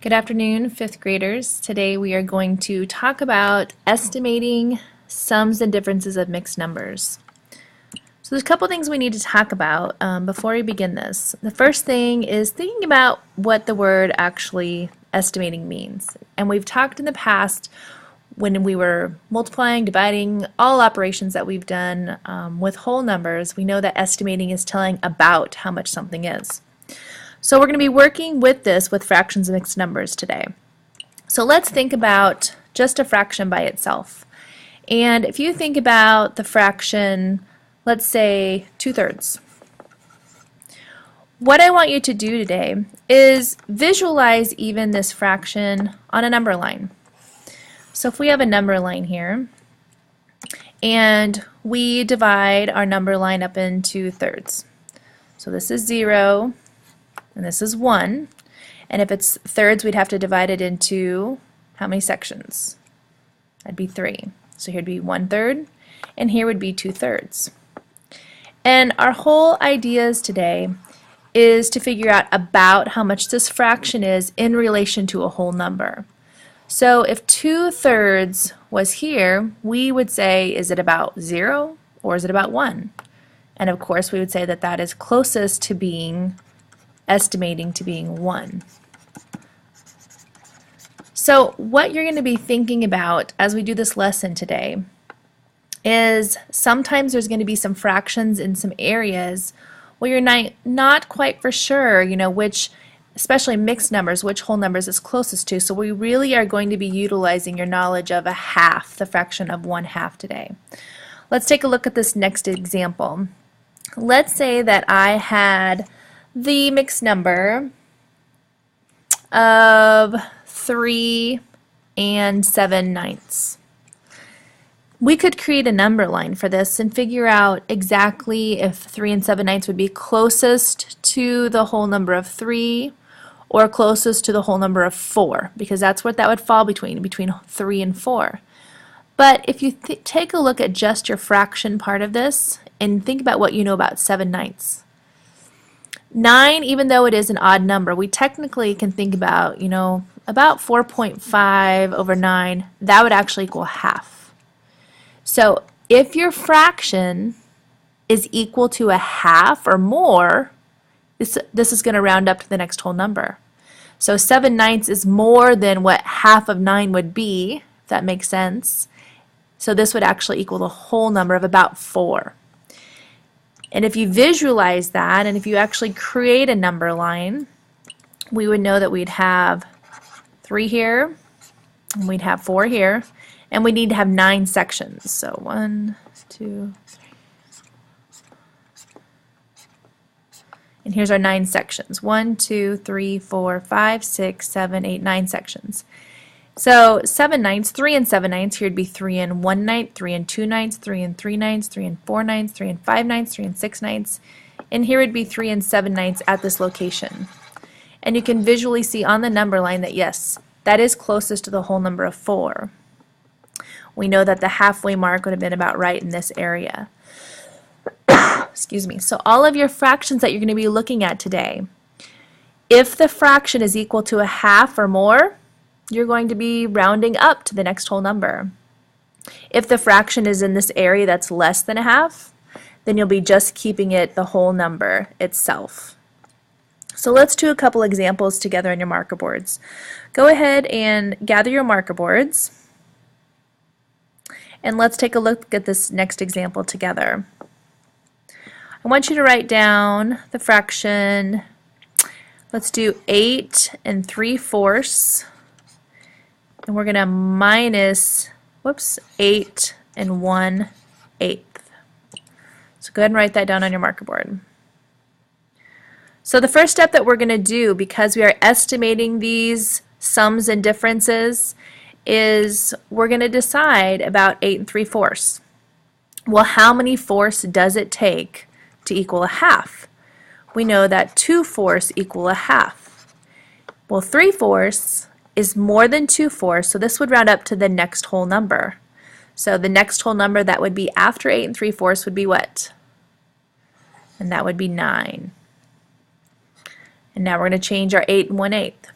Good afternoon, fifth graders. Today we are going to talk about estimating sums and differences of mixed numbers. So there's a couple things we need to talk about before we begin this. The first thing is thinking about what the word actually estimating means. And we've talked in the past when we were multiplying, dividing, all operations that we've done with whole numbers, we know that estimating is telling about how much something is. So we're going to be working with this with fractions and mixed numbers today. So let's think about just a fraction by itself. And if you think about the fraction, let's say 2/3. What I want you to do today is visualize even this fraction on a number line. So if we have a number line here, and we divide our number line up into thirds. So this is 0, and this is 1, and if it's thirds we'd have to divide it into how many sections? That'd be 3. So here'd be 1/3 and here would be 2/3. And our whole ideas today is to figure out about how much this fraction is in relation to a whole number. So if 2/3 was here, we would say, is it about 0 or is it about 1? And of course we would say that that is closest to being estimating to being 1. So what you're going to be thinking about as we do this lesson today is sometimes there's going to be some fractions in some areas where you're not quite for sure, which, especially mixed numbers, which whole numbers is closest to. So we really are going to be utilizing your knowledge of a half, the fraction of 1/2 today. Let's take a look at this next example. Let's say that I had the mixed number of 3 and 7/9. We could create a number line for this and figure out exactly if 3 and 7/9 would be closest to the whole number of 3 or closest to the whole number of 4, because that's what that would fall between 3 and 4. But if you take a look at just your fraction part of this and think about what you know about 7/9. 9, even though it is an odd number, we technically can think about, about 4.5 over 9, that would actually equal half. So if your fraction is equal to a half or more, this is going to round up to the next whole number. So 7/9 is more than what half of 9 would be, if that makes sense. So this would actually equal the whole number of about 4. And if you visualize that, and if you actually create a number line, we would know that we'd have 3 here, and we'd have 4 here, and we need to have 9 sections. So 1, 2, 3. And here's our 9 sections. 1, 2, 3, 4, 5, 6, 7, 8, 9 sections. So 7/9, 3 and 7/9, here would be 3 and 1/9, 3 and 2/9, 3 and 3/9, 3 and 4/9, 3 and 5/9, 3 and 6/9, and here would be 3 and 7/9 at this location. And you can visually see on the number line that yes, that is closest to the whole number of 4. We know that the halfway mark would have been about right in this area. Excuse me. So all of your fractions that you're going to be looking at today, if the fraction is equal to a half or more, you're going to be rounding up to the next whole number. If the fraction is in this area that's less than a half, then you'll be just keeping it the whole number itself. So let's do a couple examples together on your marker boards. Go ahead and gather your marker boards, and let's take a look at this next example together. I want you to write down the fraction. Let's do 8 and 3/4. And we're going to minus 8 and 1/8. So go ahead and write that down on your marker board. So the first step that we're going to do, because we are estimating these sums and differences, is we're going to decide about 8 and 3/4. Well, how many fourths does it take to equal a half? We know that 2/4 equal a half. Well, 3/4 is more than 2/4, so this would round up to the next whole number. So the next whole number that would be after 8 and 3/4 would be what? And that would be 9. And now we're going to change our 8 and 1/8.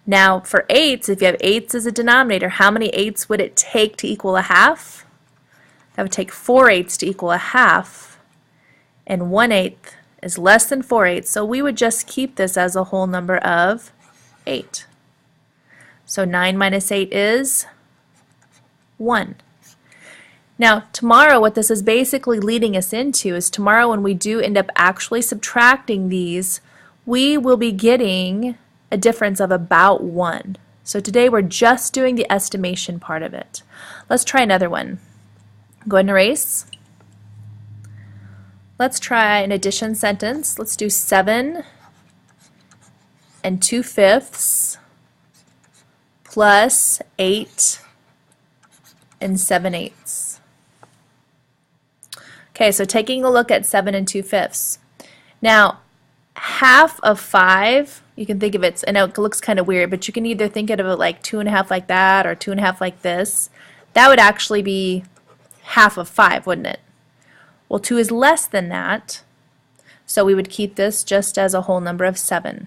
Now for eighths, if you have eighths as a denominator, how many eighths would it take to equal a half? That would take 4/8 to equal a half, and 1/8 is less than 4/8, so we would just keep this as a whole number of 8. So 9 minus 8 is 1. Now tomorrow, what this is basically leading us into is tomorrow when we do end up actually subtracting these, we will be getting a difference of about 1. So today we're just doing the estimation part of it. Let's try another one. Go ahead and erase. Let's try an addition sentence. Let's do 7 and 2/5 plus 8 and 7/8. Okay, so taking a look at 7 and 2/5. Now, half of 5, you can think of it, I know it looks kind of weird, but you can either think of it like 2.5 like that or 2.5 like this. That would actually be half of 5, wouldn't it? Well, 2 is less than that, so we would keep this just as a whole number of 7.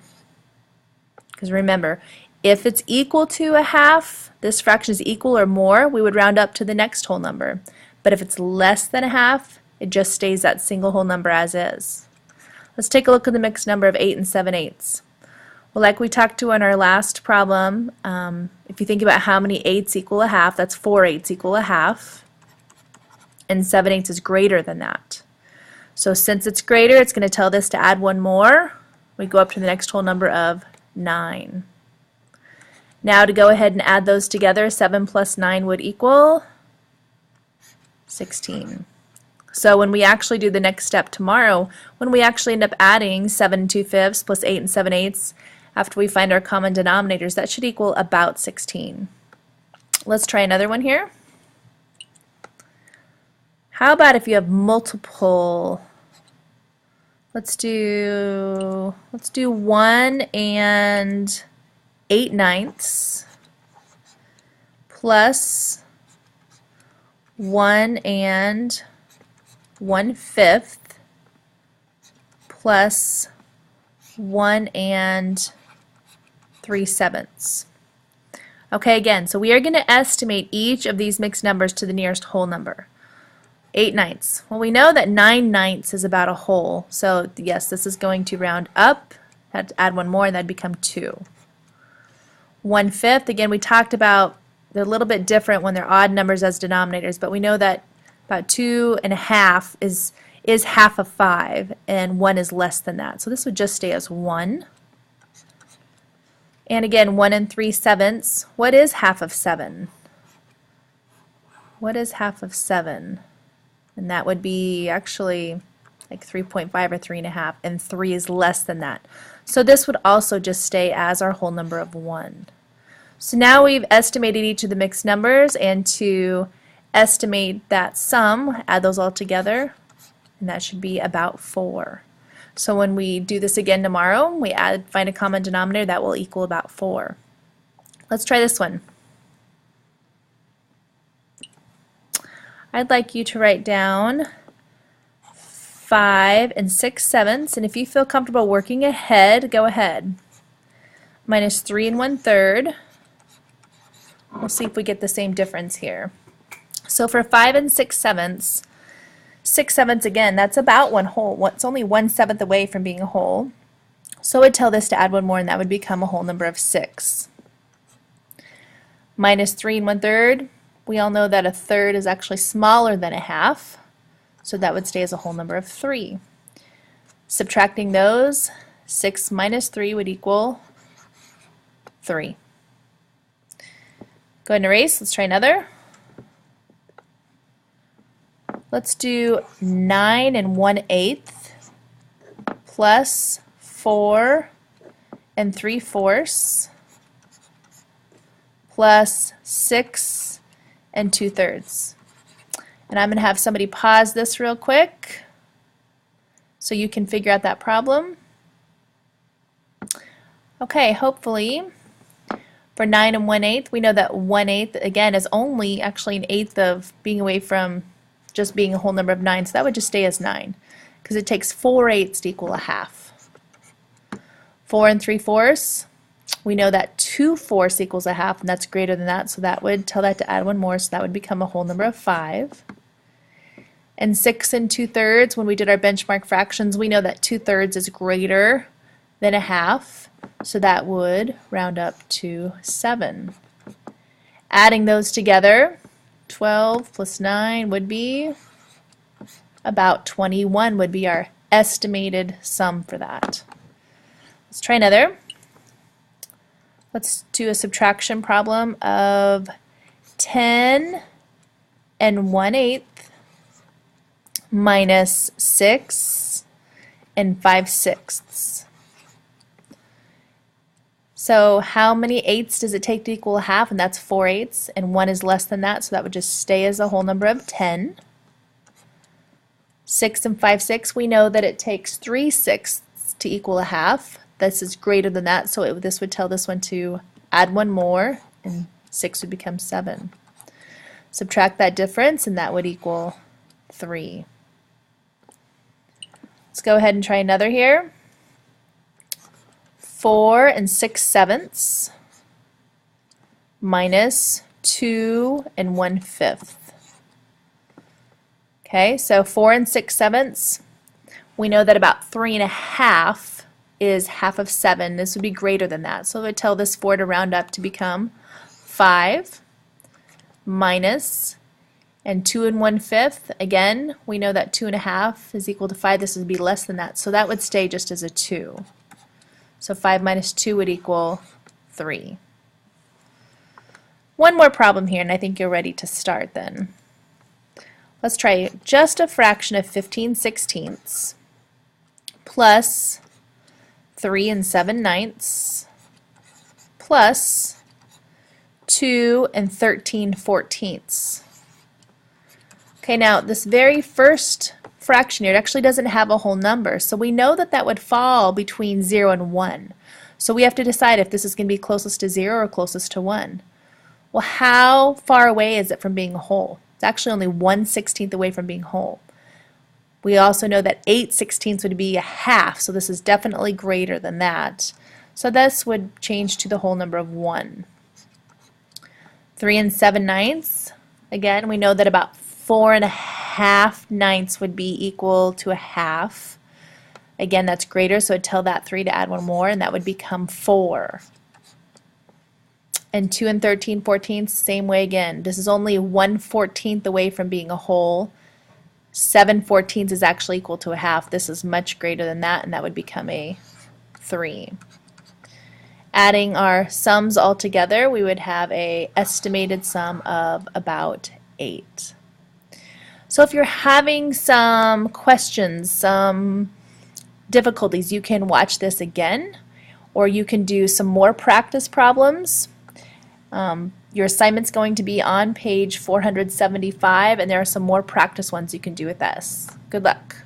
Because remember, if it's equal to a half, this fraction is equal or more, we would round up to the next whole number. But if it's less than a half, it just stays that single whole number as is. Let's take a look at the mixed number of 8 and 7/8. Well, like we talked to in our last problem, if you think about how many 8s equal a half, that's 4/8 equal a half. And 7/8 is greater than that. So since it's greater, it's going to tell this to add one more. We go up to the next whole number of 9. Now to go ahead and add those together, 7 plus 9 would equal 16. So when we actually do the next step tomorrow, when we actually end up adding 7 and 2/5 plus 8 and 7/8, after we find our common denominators, that should equal about 16. Let's try another one here. How about if you have multiple, let's do 1 and 8/9 plus 1 and 1/5 plus 1 and 3/7. Okay, again, so we are going to estimate each of these mixed numbers to the nearest whole number. 8/9. Well, we know that 9/9 is about a whole, so yes, this is going to round up. Had to add one more, and that'd become 2. 1/5, again, we talked about they're a little bit different when they're odd numbers as denominators, but we know that about 2.5 is half of 5, and 1 is less than that. So this would just stay as 1. And again, 1 and 3/7. What is half of 7? What is half of 7? And that would be actually like 3.5 or 3.5, and 3 is less than that. So this would also just stay as our whole number of 1. So now we've estimated each of the mixed numbers, and to estimate that sum, add those all together, and that should be about 4. So when we do this again tomorrow, we find a common denominator that will equal about 4. Let's try this one. I'd like you to write down 5 and 6/7, and if you feel comfortable working ahead, go ahead. Minus 3 and 1/3. We'll see if we get the same difference here. So for 5 and 6/7, 6/7 again, that's about one whole. It's only 1/7 away from being a whole. So I'd tell this to add one more, and that would become a whole number of 6. Minus 3 and 1/3. We all know that a third is actually smaller than a half, so that would stay as a whole number of 3. Subtracting those, 6 minus 3 would equal 3. Go ahead and erase. Let's try another. Let's do 9 and 1/8 plus 4 and 3/4 plus 6 and 2/3. And I'm going to have somebody pause this real quick so you can figure out that problem. Okay, hopefully for 9 and 1/8, we know that 1/8 again is only actually an eighth of being away from just being a whole number of 9, so that would just stay as 9 because it takes 4/8 to equal a half. 4 and 3/4, we know that 2/4 equals a half, and that's greater than that, so that would tell that to add one more, so that would become a whole number of 5. And 6 2/3, when we did our benchmark fractions, we know that 2/3 is greater than a half, so that would round up to 7. Adding those together, 12 plus 9 would be about 21 would be our estimated sum for that. Let's try another. Let's do a subtraction problem of 10 1/8 minus 6 5/6. So how many eighths does it take to equal a half? And that's 4/8, and 1 is less than that, so that would just stay as a whole number of 10. 6 5/6, we know that it takes 3/6 to equal a half. This is greater than that, so this would tell this one to add one more, and 6 would become 7. Subtract that difference, and that would equal 3. Let's go ahead and try another here. 4 6/7 minus 2 1/5. Okay, so 4 6/7, we know that about 3 1/2 is half of 7. This would be greater than that, so it would tell this 4 to round up to become 5 minus, and 2 1/5, again, we know that 2 1/2 is equal to 5. This would be less than that, so that would stay just as a 2. So 5 minus 2 would equal 3. One more problem here, and I think you're ready to start then. Let's try just a fraction of 15/16 plus 3 7/9 plus 2 13/14. Okay, now this very first fraction here, it actually doesn't have a whole number, so we know that that would fall between 0 and 1. So we have to decide if this is going to be closest to 0 or closest to 1. Well, how far away is it from being whole? It's actually only 1/16 away from being whole. We also know that 8/16 would be a half, so this is definitely greater than that. So this would change to the whole number of 1. 3 7/9, again, we know that about 4 1/2 would be equal to a half. Again, that's greater, so I'd tell that 3 to add one more, and that would become 4. And 2 13/14, same way again. This is only 1/14 away from being a whole. 7/14 is actually equal to a half. This is much greater than that, and that would become a 3. Adding our sums all together, we would have a estimated sum of about 8. So if you're having some questions, some difficulties, you can watch this again, or you can do some more practice problems. Your assignment's going to be on page 475, and there are some more practice ones you can do with this. Good luck.